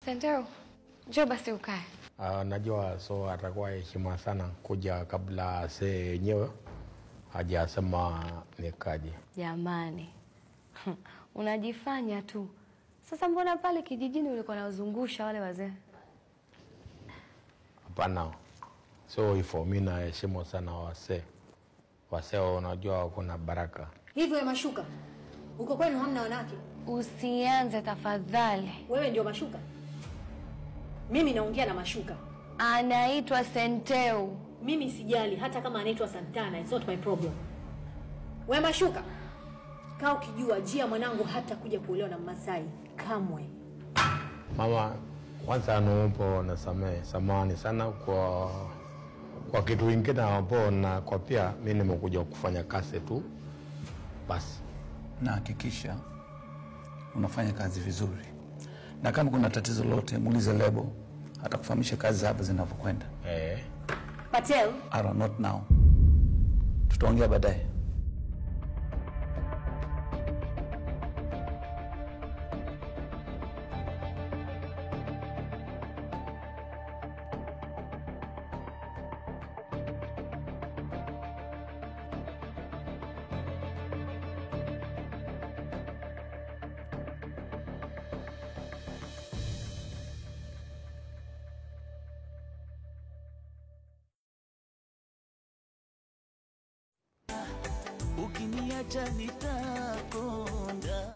Senteo, njoo basi ukae. Najua so atakuwa heshima sana kuja kabla see yenyewe hajasema nikaje. Jamani. Unajifanya tu. Sasa mbona pale kijijini ulikuwa unazungusha wale wazee? Hapana. So hivyo mimi naheshimu sana wasee. Wasee unajua kuna baraka. Hivyo ya Mashuka. Uko kwenu hamna wanawake? Usianze tafadhali. Wewe ndio Mashuka? Mimi naongea na Mashuka. Anaitwa Senteu. Mimi sijali hata kama anaitwa Santana, it's not my problem. Wewe Mashuka, kaa ukijua Jia mwanangu hata kuja kuolewa na Masai kamwe. Mama, kwanza naomba nasamehe, samahani sana kwa kitu kingine hapo, na kwa pia mimi nimekuja kufanya kazi tu. Basi na hakikisha unafanya kazi vizuri. Na kama kuna tatizo lolote muulize Lebo, atakufahamisha kazi hapa zinavyokwenda. Patel, not now. Tutaongea baadaye. Ukiniacha nitakonda.